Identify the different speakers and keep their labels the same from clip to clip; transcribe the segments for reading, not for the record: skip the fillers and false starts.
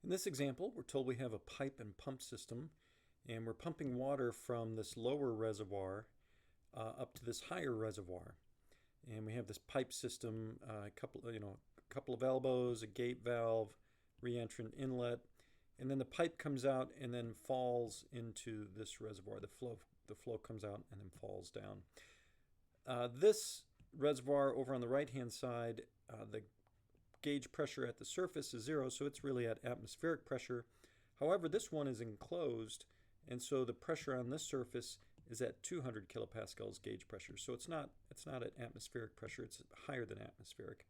Speaker 1: In this example, we're told we have a pipe and pump system, and we're pumping water from this lower reservoir up to this higher reservoir. And we have this pipe system, a couple of elbows, a gate valve, reentrant inlet, and then the pipe comes out and then falls into this reservoir. The flow comes out and then falls down. This reservoir over on the right-hand side, the gauge pressure at the surface is 0, so it's really at atmospheric pressure. However, this one is enclosed, and so the pressure on this surface is at 200 kilopascals gauge pressure. So it's not at atmospheric pressure, it's higher than atmospheric.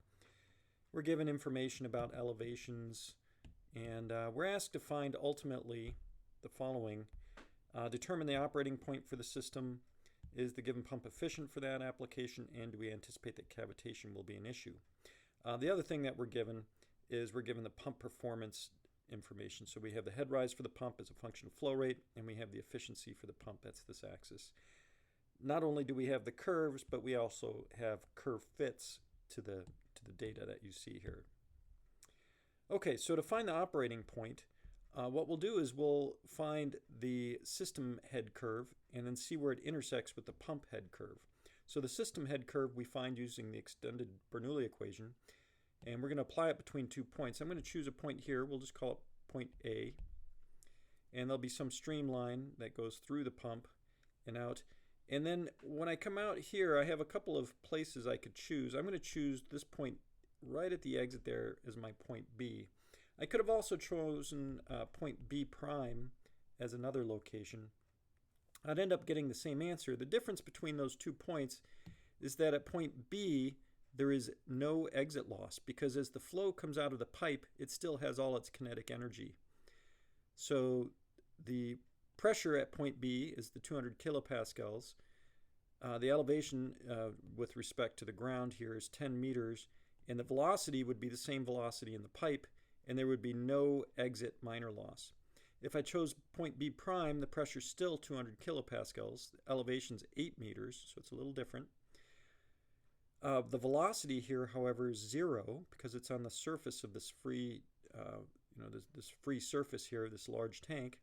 Speaker 1: We're given information about elevations, and we're asked to find ultimately the following. Determine the operating point for the system. Is the given pump efficient for that application, and do we anticipate that cavitation will be an issue? The other thing that we're given is we're given the pump performance information. So we have the head rise for the pump as a function of flow rate, and we have the efficiency for the pump. That's this axis. Not only do we have the curves, but we also have curve fits to the data that you see here. Okay, so to find the operating point, what we'll do is we'll find the system head curve and then see where it intersects with the pump head curve. So the system head curve we find using the extended Bernoulli equation, and we're going to apply it between 2 points. I'm going to choose a point here. We'll just call it point A, and there'll be some streamline that goes through the pump and out. And then when I come out here, I have a couple of places I could choose. I'm going to choose this point right at the exit there as my point B. I could have also chosen point B prime as another location. I'd end up getting the same answer. The difference between those 2 points is that at point B, there is no exit loss, because as the flow comes out of the pipe, it still has all its kinetic energy. So the pressure at point B is the 200 kilopascals. The elevation with respect to the ground here is 10 meters, and the velocity would be the same velocity in the pipe, and there would be no exit minor loss. If I chose point B prime, the pressure is still 200 kilopascals. The elevation is 8 meters, so it's a little different. The velocity here, however, is 0 because it's on the surface of this free, this free surface here, this large tank.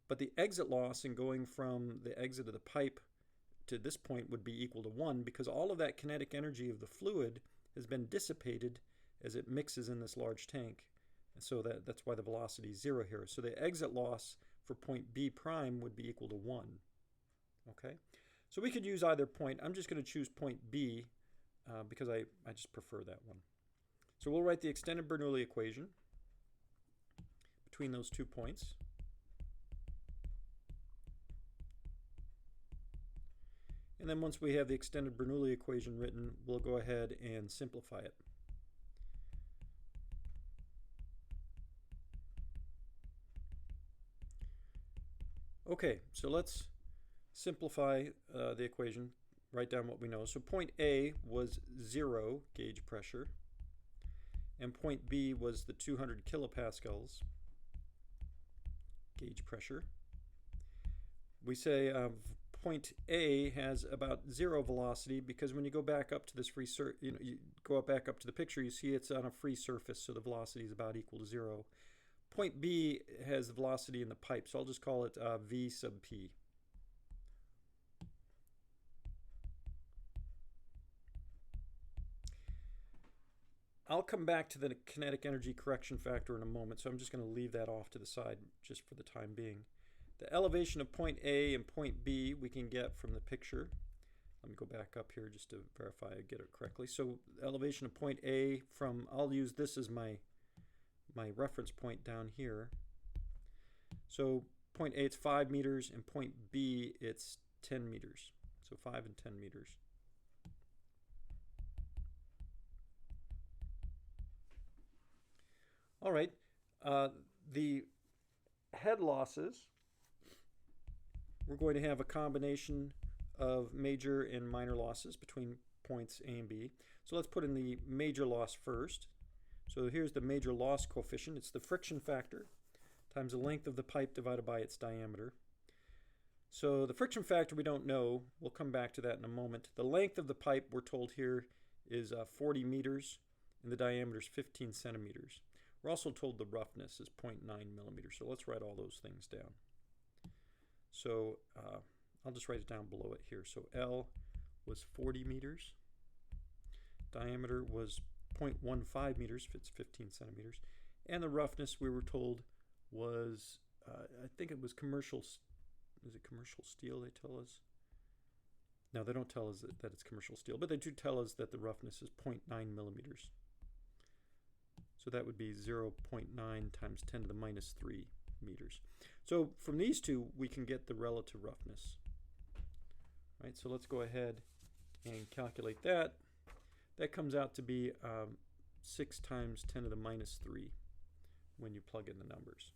Speaker 1: But the exit loss in going from the exit of the pipe to this point would be equal to 1, because all of that kinetic energy of the fluid has been dissipated as it mixes in this large tank. And so that's why the velocity is 0 here. So the exit loss for point B prime would be equal to 1. Okay? So we could use either point. I'm just going to choose point B because I just prefer that one. So we'll write the extended Bernoulli equation between those 2 points. And then once we have the extended Bernoulli equation written, we'll go ahead and simplify it. Okay, so let's simplify the equation, write down what we know. So point A was 0 gauge pressure, and point B was the 200 kilopascals gauge pressure. We say point A has about 0 velocity, because when you go back up to this free you go back up to the picture, you see it's on a free surface, so the velocity is about equal to 0. Point B has the velocity in the pipe, so I'll just call it V sub P. I'll come back to the kinetic energy correction factor in a moment, so I'm just going to leave that off to the side just for the time being. The elevation of point A and point B we can get from the picture. Let me go back up here just to verify I get it correctly. So the elevation of point A from, I'll use this as my reference point down here. So point A, it's 5 meters, and point B, it's 10 meters. So 5 and 10 meters. All right, the head losses, we're going to have a combination of major and minor losses between points A and B. So let's put in the major loss first. So here's the major loss coefficient. It's the friction factor times the length of the pipe divided by its diameter. So the friction factor we don't know. We'll come back to that in a moment. The length of the pipe, we're told here, is 40 meters, and the diameter is 15 centimeters. We're also told the roughness is 0.9 millimeters. So let's write all those things down. So I'll just write it down below it here. So L was 40 meters. Diameter was 0.15 meters, it's 15 centimeters. And the roughness, we were told, was, I think it was commercial, is it commercial steel they tell us? No, they don't tell us that it's commercial steel, but they do tell us that the roughness is 0.9 millimeters. So that would be 0.9 times 10 to the minus 3 meters. So from these two, we can get the relative roughness. Right, so let's go ahead and calculate that. That comes out to be 6 times 10 to the minus 3 when you plug in the numbers.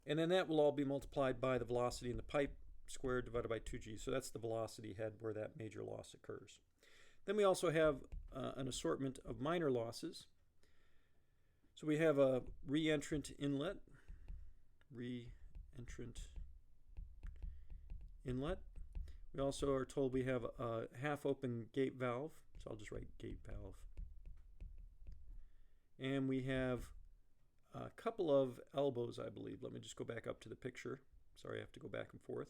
Speaker 1: And then that will all be multiplied by the velocity in the pipe squared divided by 2g. So that's the velocity head where that major loss occurs. Then we also have an assortment of minor losses. So we have a reentrant inlet. We also are told we have a half-open gate valve. So I'll just write gate valve. And we have a couple of elbows, I believe. Let me just go back up to the picture. Sorry, I have to go back and forth.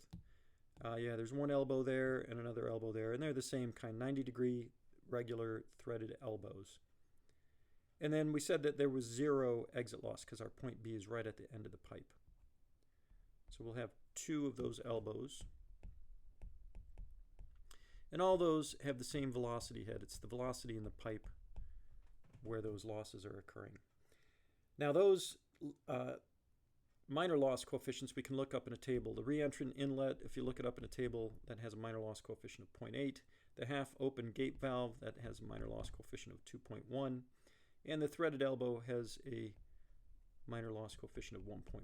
Speaker 1: Yeah, there's one elbow there and another elbow there, and they're the same kind, 90-degree regular threaded elbows. And then we said that there was 0 exit loss because our point B is right at the end of the pipe. So we'll have 2 of those elbows. And all those have the same velocity head. It's the velocity in the pipe where those losses are occurring. Now those minor loss coefficients we can look up in a table. The reentrant inlet, if you look it up in a table, that has a minor loss coefficient of 0.8. The half-open gate valve, that has a minor loss coefficient of 2.1. And the threaded elbow has a minor loss coefficient of 1.5.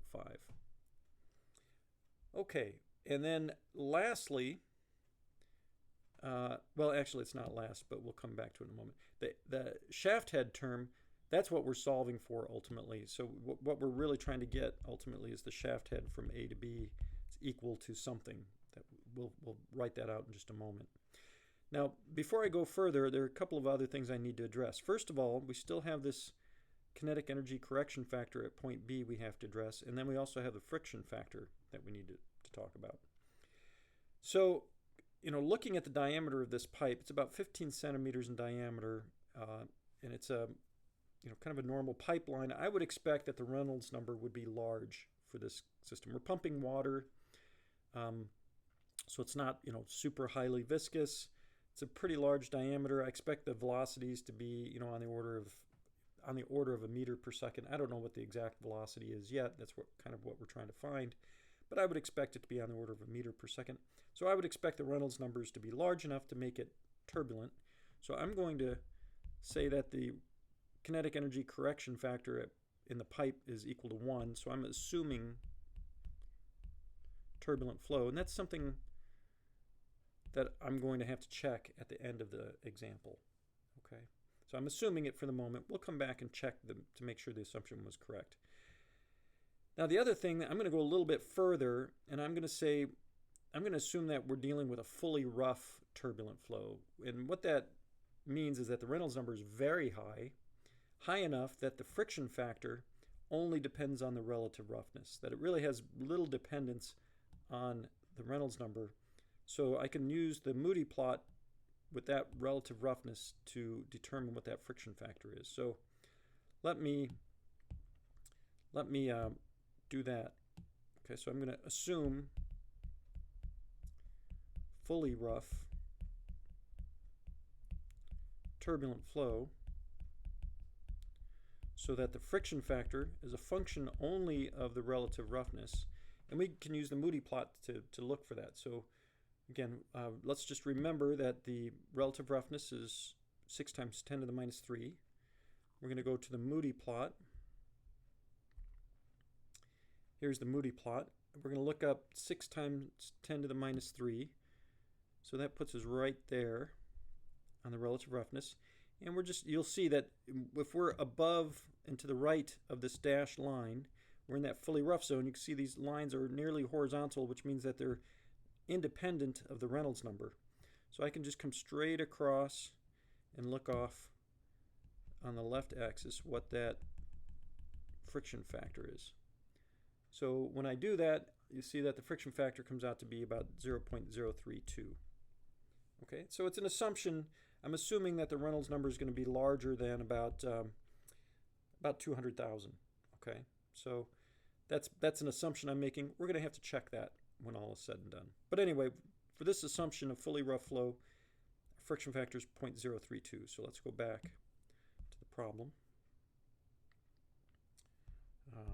Speaker 1: Okay, and then lastly, well, actually it's not last, but we'll come back to it in a moment. The shaft head term, that's what we're solving for ultimately. So what we're really trying to get ultimately is the shaft head from A to B is equal to something. That we'll write that out in just a moment. Now, before I go further, there are a couple of other things I need to address. First of all, we still have this kinetic energy correction factor at point B we have to address, and then we also have the friction factor that we need to talk about. So, looking at the diameter of this pipe, it's about 15 centimeters in diameter, and it's a kind of a normal pipeline. I would expect that the Reynolds number would be large for this system. We're pumping water, so it's not super highly viscous. It's a pretty large diameter. I expect the velocities to be on the order of a meter per second. I don't know what the exact velocity is yet. That's kind of what we're trying to find, but I would expect it to be on the order of a meter per second. So I would expect the Reynolds numbers to be large enough to make it turbulent. So I'm going to say that the kinetic energy correction factor in the pipe is equal to 1. So I'm assuming turbulent flow, and that's something that I'm going to have to check at the end of the example. Okay, so I'm assuming it for the moment. We'll come back and check to make sure the assumption was correct. Now the other thing, I'm going to go a little bit further, and I'm going to assume that we're dealing with a fully rough turbulent flow. And what that means is that the Reynolds number is very high enough that the friction factor only depends on the relative roughness, that it really has little dependence on the Reynolds number. So I can use the Moody plot with that relative roughness to determine what that friction factor is. So let me do that. Okay, so I'm going to assume fully rough turbulent flow so that the friction factor is a function only of the relative roughness. And we can use the Moody plot to look for that. So again, let's just remember that the relative roughness is 6 times 10 to the minus 3. We're going to go to the Moody plot. Here's the Moody plot. We're going to look up 6 times 10 to the minus 3. So that puts us right there on the relative roughness. And you'll see that if we're above and to the right of this dashed line, we're in that fully rough zone. You can see these lines are nearly horizontal, which means that they're independent of the Reynolds number. So I can just come straight across and look off on the left axis what that friction factor is. So when I do that, you see that the friction factor comes out to be about 0.032. Okay, so it's an assumption. I'm assuming that the Reynolds number is going to be larger than about 200,000. Okay, so that's an assumption I'm making. We're going to have to check that when all is said and done. But anyway, for this assumption of fully rough flow, friction factor is 0.032. So let's go back to the problem.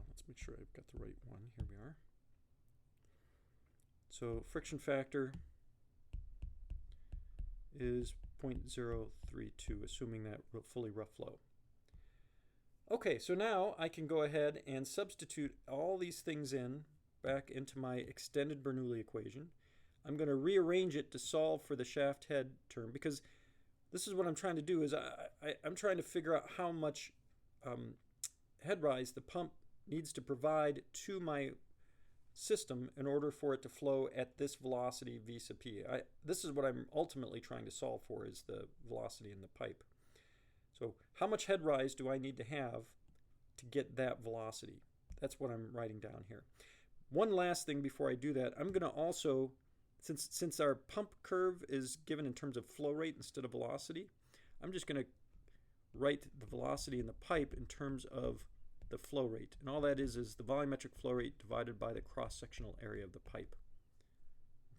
Speaker 1: Let's make sure I've got the right one. Here we are. So friction factor is 0.032, assuming that fully rough flow. Okay, so now I can go ahead and substitute all these things back into my extended Bernoulli equation. I'm going to rearrange it to solve for the shaft head term, because this is what I'm trying to do. Is I'm trying to figure out how much head rise the pump needs to provide to my system in order for it to flow at this velocity v sub p. This is what I'm ultimately trying to solve for, is the velocity in the pipe. So how much head rise do I need to have to get that velocity? That's what I'm writing down here. One last thing before I do that, I'm going to also, since our pump curve is given in terms of flow rate instead of velocity, I'm just going to write the velocity in the pipe in terms of the flow rate. And all that is the volumetric flow rate divided by the cross-sectional area of the pipe.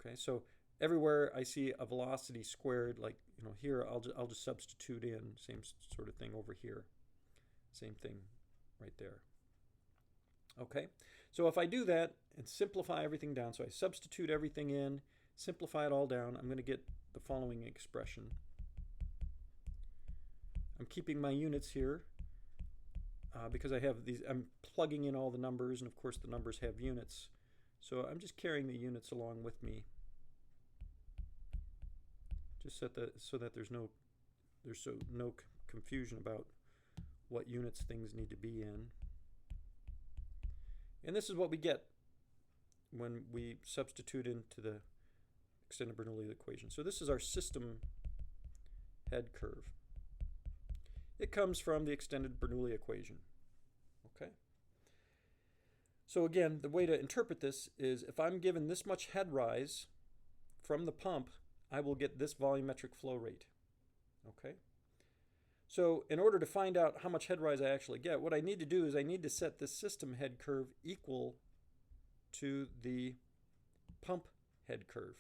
Speaker 1: Okay, so everywhere I see a velocity squared, like here, I'll just substitute in, same sort of thing over here. Same thing right there. Okay, so if I do that and simplify everything down, so I substitute everything in, simplify it all down, I'm going to get the following expression. I'm keeping my units here because I have these, I'm plugging in all the numbers, and of course the numbers have units. So I'm just carrying the units along with me, just so that there's no confusion about what units things need to be in. And this is what we get when we substitute into the extended Bernoulli equation. So this is our system head curve. It comes from the extended Bernoulli equation. Okay. So again, the way to interpret this is if I'm given this much head rise from the pump, I will get this volumetric flow rate. Okay. So in order to find out how much head rise I actually get, what I need to do is I need to set this system head curve equal to the pump head curve.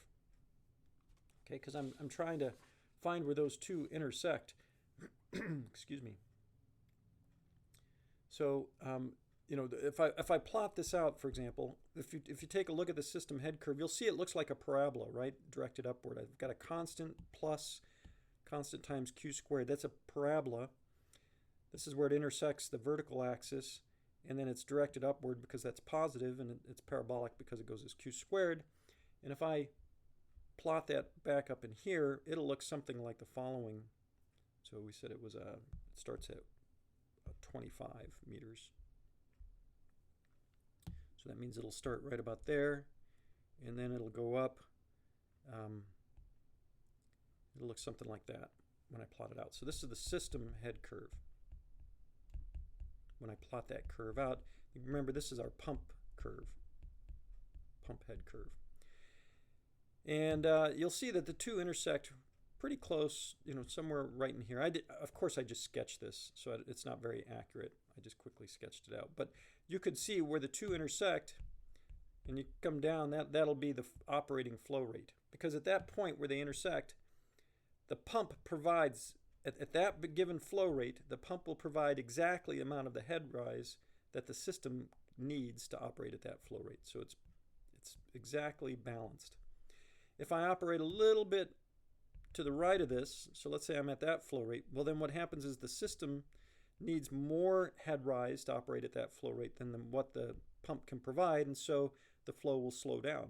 Speaker 1: Okay, because I'm trying to find where those two intersect. Excuse me. So if I plot this out, for example, if you take a look at the system head curve, you'll see it looks like a parabola, right? Directed upward. I've got a constant plus constant times q squared. That's a parabola. This is where it intersects the vertical axis, and then it's directed upward because that's positive, and it's parabolic because it goes as q squared. And if I plot that back up in here, it'll look something like the following. So we said it starts at 25 meters. So that means it'll start right about there, and then it'll go up. It'll look something like that when I plot it out. So this is the system head curve. When I plot that curve out, remember this is our pump curve, pump head curve. And you'll see that the two intersect pretty close, somewhere right in here. Of course, I just sketched this, so it's not very accurate. I just quickly sketched it out. But you could see where the two intersect, and you come down, that'll be the operating flow rate. Because at that point where they intersect, the pump provides, at that given flow rate, the pump will provide exactly the amount of the head rise that the system needs to operate at that flow rate. So it's exactly balanced. If I operate a little bit to the right of this, so let's say I'm at that flow rate, well then what happens is the system needs more head rise to operate at that flow rate than what the pump can provide, and so the flow will slow down.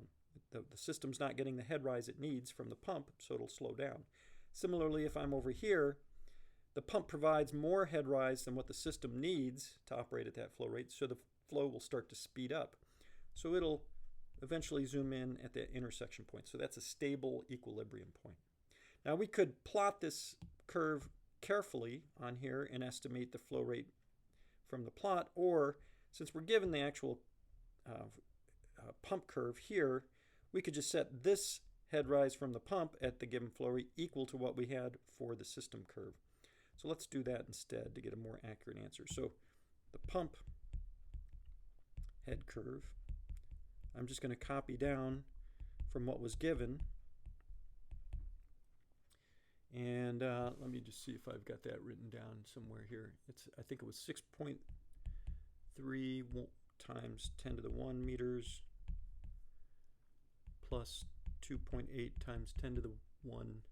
Speaker 1: The system's not getting the head rise it needs from the pump, so it'll slow down. Similarly, if I'm over here, the pump provides more head rise than what the system needs to operate at that flow rate, so the flow will start to speed up. So it'll eventually zoom in at the intersection point. So that's a stable equilibrium point. Now we could plot this curve carefully on here and estimate the flow rate from the plot, or since we're given the actual pump curve here, we could just set this head rise from the pump at the given flow rate equal to what we had for the system curve. So let's do that instead to get a more accurate answer. So the pump head curve, I'm just going to copy down from what was given. And let me just see if I've got that written down somewhere here. I think it was 6.3 times 10 to the 1 meters plus 2.8 times 10 to the 1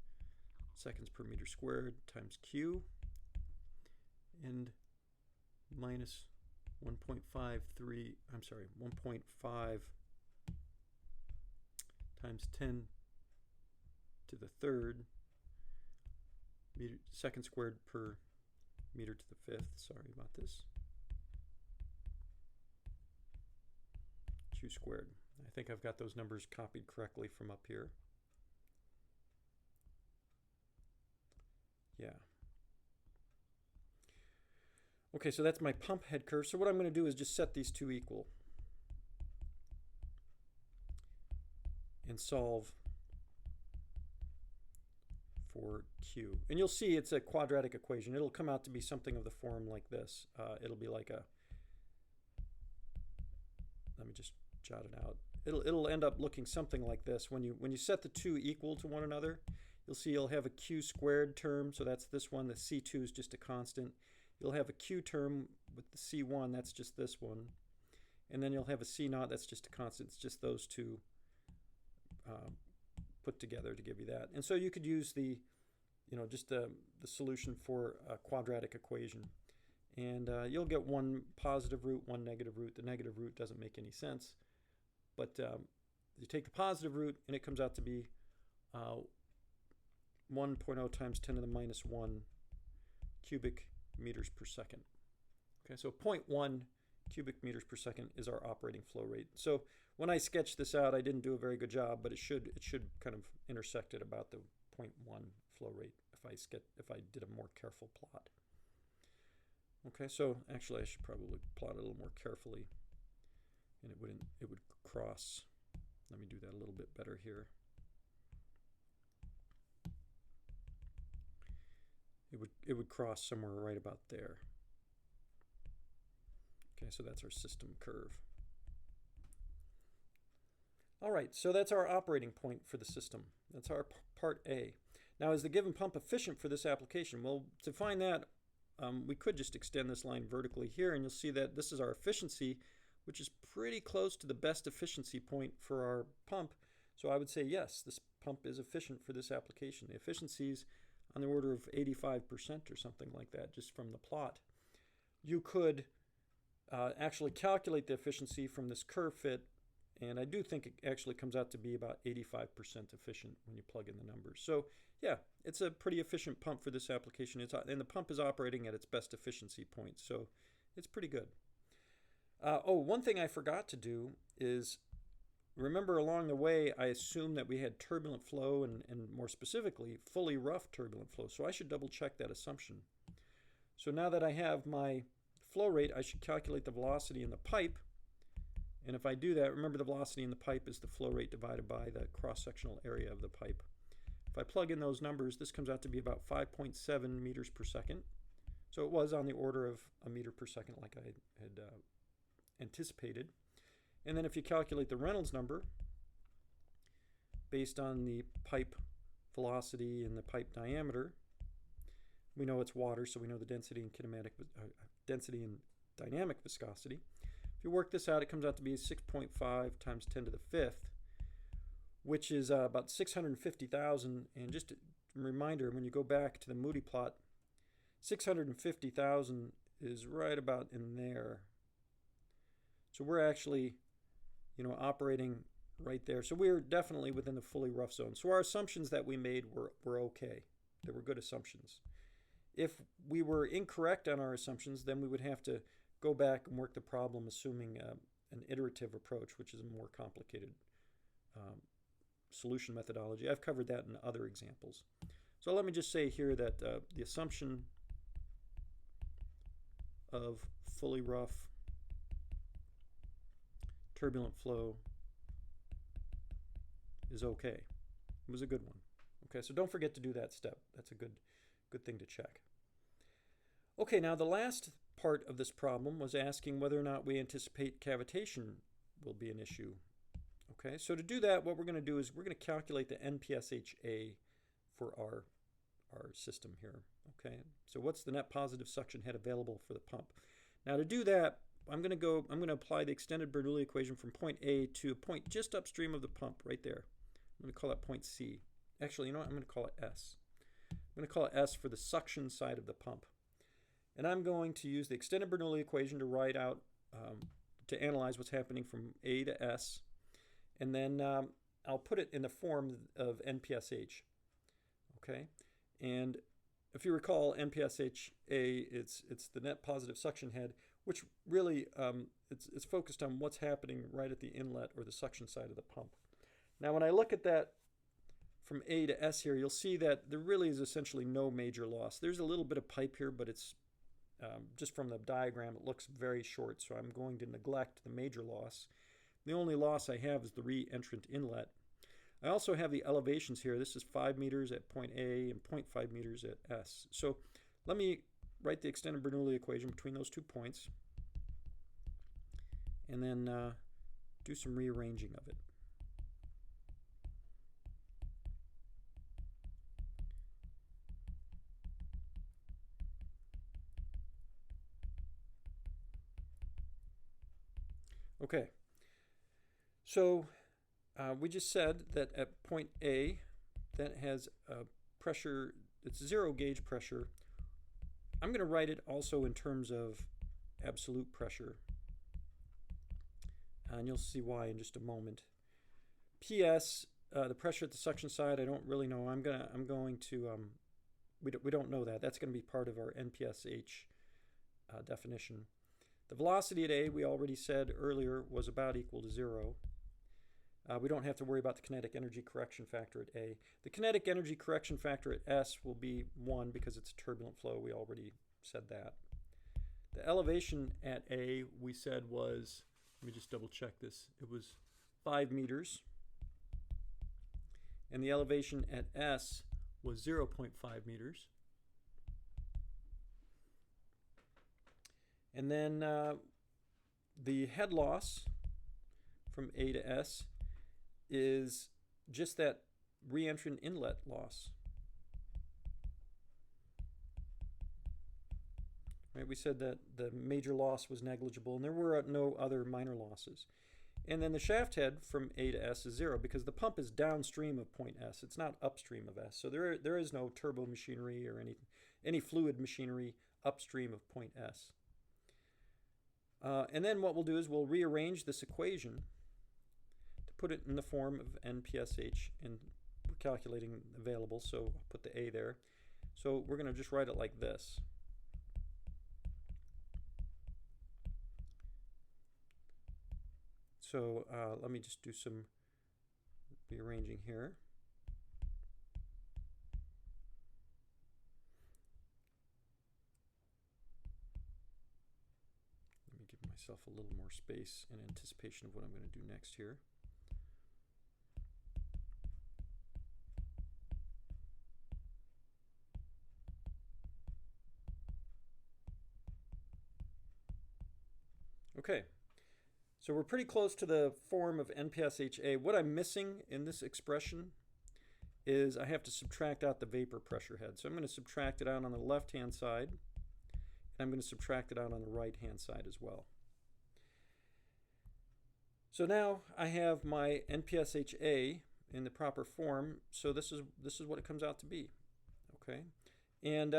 Speaker 1: seconds per meter squared times Q, and minus 1.5 times 10 to the third second squared per meter to the fifth. Sorry about this. Q squared. I think I've got those numbers copied correctly from up here. Yeah. Okay, so that's my pump head curve. So what I'm going to do is just set these two equal and solve for Q. And you'll see it's a quadratic equation. It'll come out to be something of the form like this. It'll be like a, let me just jot it out. It'll end up looking something like this. When you set the two equal to one another, you'll see you'll have a Q squared term, so that's this one. The C2 is just a constant. You'll have a Q term with the C1, that's just this one. And then you'll have a C0, that's just a constant. It's just those two put together to give you that. And so you could use the, just the solution for a quadratic equation. And you'll get one positive root, one negative root. The negative root doesn't make any sense. But you take the positive root, and it comes out to be 1.0 times 10 to the minus 1 cubic meters per second. Okay, so 0.1 cubic meters per second is our operating flow rate. So when I sketched this out, I didn't do a very good job, but it should kind of intersect at about the 0.1 flow rate if I did a more careful plot. Okay, so actually I should probably plot it a little more carefully, and it would cross. Let me do that a little bit better here. It would cross somewhere right about there. Okay, so that's our system curve. All right, so that's our operating point for the system. That's our part A. Now, is the given pump efficient for this application? Well, to find that, we could just extend this line vertically here, and you'll see that this is our efficiency, which is pretty close to the best efficiency point for our pump. So I would say yes, this pump is efficient for this application. The efficiency is on the order of 85% or something like that, just from the plot. You could actually calculate the efficiency from this curve fit, and I do think it actually comes out to be about 85% efficient when you plug in the numbers. So yeah, it's a pretty efficient pump for this application. And the pump is operating at its best efficiency point, so it's pretty good. One thing I forgot to do is, remember along the way I assumed that we had turbulent flow and more specifically fully rough turbulent flow, so I should double check that assumption. So now that I have my flow rate, I should calculate the velocity in the pipe, and if I do that, remember the velocity in the pipe is the flow rate divided by the cross-sectional area of the pipe. If I plug in those numbers, this comes out to be about 5.7 meters per second. So it was on the order of a meter per second like I had anticipated. And then if you calculate the Reynolds number based on the pipe velocity and the pipe diameter, we know it's water, so we know the density and density and dynamic viscosity. If you work this out, it comes out to be 6.5 times 10 to the fifth, which is about 650,000. And just a reminder, when you go back to the Moody plot, 650,000 is right about in there. So we're actually, operating right there. So we're definitely within the fully rough zone. So our assumptions that we made were okay. They were good assumptions. If we were incorrect on our assumptions, then we would have to go back and work the problem assuming an iterative approach, which is a more complicated solution methodology. I've covered that in other examples. So let me just say here that the assumption of fully rough turbulent flow is okay. It was a good one. Okay, so don't forget to do that step. That's a good thing to check. Okay, now the last part of this problem was asking whether or not we anticipate cavitation will be an issue. Okay, so to do that, what we're going to do is we're going to calculate the NPSH for our system here. Okay, so what's the net positive suction head available for the pump? Now to do that, I'm going to apply the extended Bernoulli equation from point A to a point just upstream of the pump, right there. I'm going to call that point C. Actually, you know what? I'm going to call it S. I'm going to call it S for the suction side of the pump. And I'm going to use the extended Bernoulli equation to write out, to analyze what's happening from A to S. And then I'll put it in the form of NPSH. Okay? And if you recall, NPSH it's the net positive suction head, which really it's focused on what's happening right at the inlet or the suction side of the pump. Now when I look at that from A to S here, you'll see that there really is essentially no major loss. There's a little bit of pipe here, but it's just from the diagram, it looks very short, so I'm going to neglect the major loss. The only loss I have is the re-entrant inlet. I also have the elevations here. This is 5 meters at point A and 0.5 meters at S. So let me write the extended Bernoulli equation between those 2 points and then do some rearranging of it. Okay, so we just said that at point A, that has a pressure, it's 0 gauge pressure. I'm going to write it also in terms of absolute pressure, and you'll see why in just a moment. PS, the pressure at the suction side, I don't really know. We don't know that. That's going to be part of our NPSH definition. The velocity at A, we already said earlier, was about equal to 0. We don't have to worry about the kinetic energy correction factor at A. The kinetic energy correction factor at S will be 1 because it's a turbulent flow. We already said that. The elevation at A, we said was, let me just double check this, it was 5 meters. And the elevation at S was 0.5 meters. And then the head loss from A to S is just that re-entrant inlet loss. Right, we said that the major loss was negligible, and there were no other minor losses. And then the shaft head from A to S is 0 because the pump is downstream of point S. It's not upstream of S. So there is no turbo machinery or any fluid machinery upstream of point S. And then what we'll do is we'll rearrange this equation to put it in the form of NPSH, and we're calculating available, so I'll put the A there. So we're going to just write it like this. So let me just do some rearranging here. Let me give myself a little more space in anticipation of what I'm going to do next here. Okay. So we're pretty close to the form of NPSHA. What I'm missing in this expression is I have to subtract out the vapor pressure head. So I'm going to subtract it out on the left-hand side, and I'm going to subtract it out on the right-hand side as well. So now I have my NPSHA in the proper form, so this is what it comes out to be. Okay, and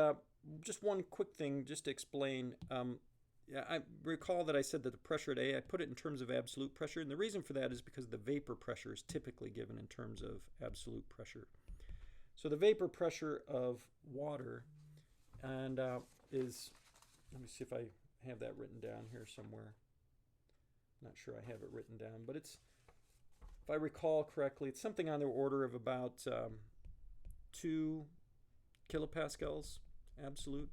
Speaker 1: just one quick thing just to explain. Yeah, I recall that I said that the pressure at A, I put it in terms of absolute pressure, and the reason for that is because the vapor pressure is typically given in terms of absolute pressure. So the vapor pressure of water and is, let me see if I have that written down here somewhere. Not sure I have it written down, but it's, if I recall correctly, it's something on the order of about 2 kilopascals, absolute.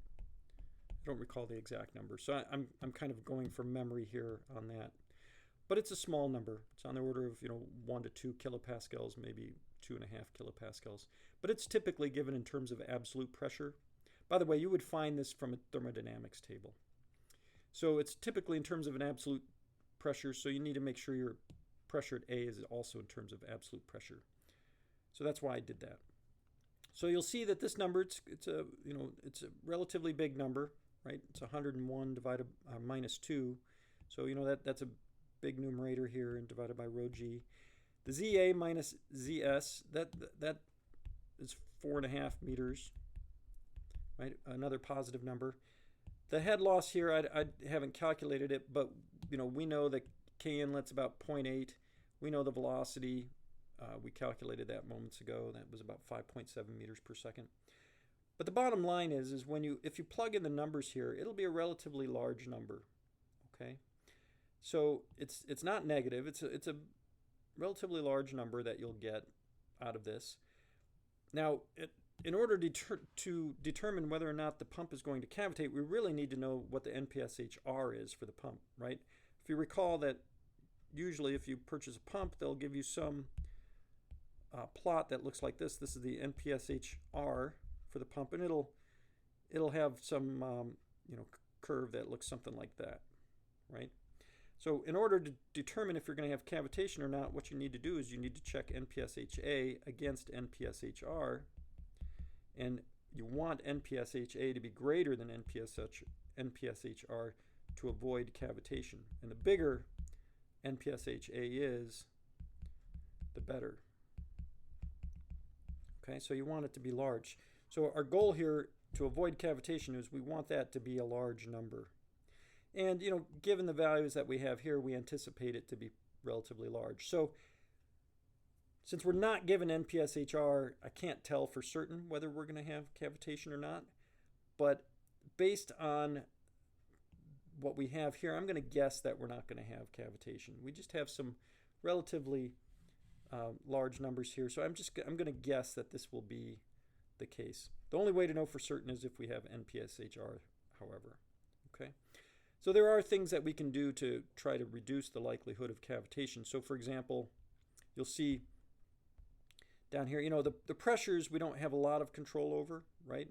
Speaker 1: I don't recall the exact number, so I'm kind of going from memory here on that. But it's a small number. It's on the order of 1 to 2 kilopascals, maybe 2.5 kilopascals. But it's typically given in terms of absolute pressure. By the way, you would find this from a thermodynamics table. So it's typically in terms of an absolute pressure, so you need to make sure your pressure at A is also in terms of absolute pressure. So that's why I did that. So you'll see that this number, it's a relatively big number, right? It's 101 divided minus 2. So that's a big numerator here, and divided by rho g. The ZA minus ZS, that is 4.5 meters, right? Another positive number. The head loss here, I haven't calculated it, but we know that K inlet's about 0.8. We know the velocity. We calculated that moments ago. That was about 5.7 meters per second. But the bottom line is if you plug in the numbers here, it'll be a relatively large number. Okay, so it's not negative. It's a relatively large number that you'll get out of this. Now, in order to determine whether or not the pump is going to cavitate, we really need to know what the NPSH-R is for the pump, right? If you recall that usually if you purchase a pump, they'll give you some plot that looks like this. This is the NPSH-R for the pump, and it'll have some curve that looks something like that, right? So in order to determine if you're going to have cavitation or not, what you need to do is you need to check NPSH-A against NPSH-R, and you want NPSH-A to be greater than NPSH-R to avoid cavitation. And the bigger NPSH-A is, the better. Okay, so you want it to be large. So our goal here to avoid cavitation is we want that to be a large number. And given the values that we have here, we anticipate it to be relatively large. So since we're not given NPSH-R, I can't tell for certain whether we're going to have cavitation or not. But based on what we have here, I'm going to guess that we're not going to have cavitation. We just have some relatively large numbers here. So I'm going to guess that this will be the case. The only way to know for certain is if we have NPSH-R, however. Okay. So there are things that we can do to try to reduce the likelihood of cavitation. So for example, you'll see down here, the pressures we don't have a lot of control over, right?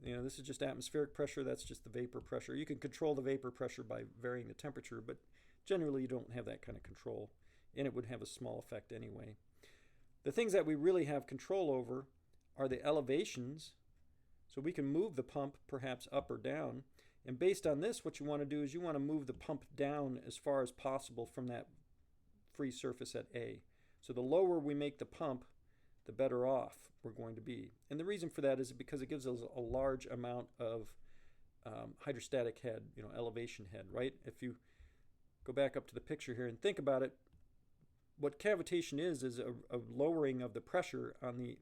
Speaker 1: This is just atmospheric pressure. That's just the vapor pressure. You can control the vapor pressure by varying the temperature, but generally you don't have that kind of control, and it would have a small effect anyway. The things that we really have control over are the elevations. So we can move the pump perhaps up or down. And based on this, what you want to do is you want to move the pump down as far as possible from that free surface at A. So the lower we make the pump, the better off we're going to be. And the reason for that is because it gives us a large amount of hydrostatic head, elevation head, right? If you go back up to the picture here and think about it, what cavitation is a lowering of the pressure on the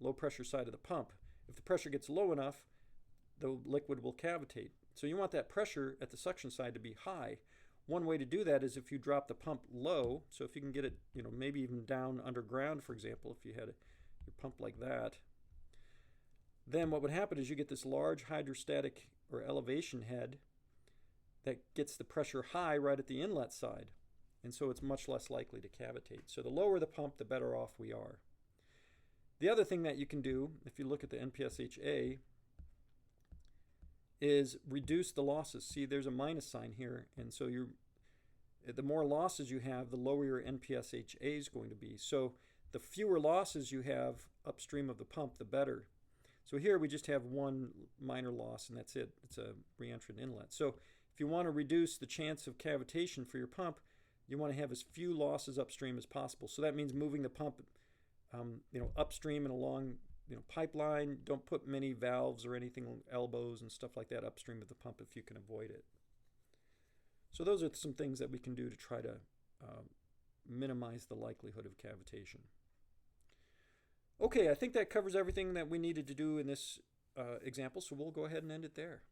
Speaker 1: low pressure side of the pump. If the pressure gets low enough, the liquid will cavitate. So you want that pressure at the suction side to be high. One way to do that is if you drop the pump low. So if you can get it, maybe even down underground, for example, if you had your pump like that, then what would happen is you get this large hydrostatic or elevation head that gets the pressure high right at the inlet side. And so it's much less likely to cavitate. So the lower the pump, the better off we are. The other thing that you can do, if you look at the NPSH-A, is reduce the losses. See, there's a minus sign here, and so the more losses you have, the lower your NPSH-A is going to be. So the fewer losses you have upstream of the pump, the better. So here we just have one minor loss, and that's it. It's a reentrant inlet. So if you want to reduce the chance of cavitation for your pump, you want to have as few losses upstream as possible. So that means moving the pump upstream and along pipeline. Don't put many valves or anything, elbows and stuff like that upstream of the pump if you can avoid it. So those are some things that we can do to try to minimize the likelihood of cavitation. Okay, I think that covers everything that we needed to do in this example, so we'll go ahead and end it there.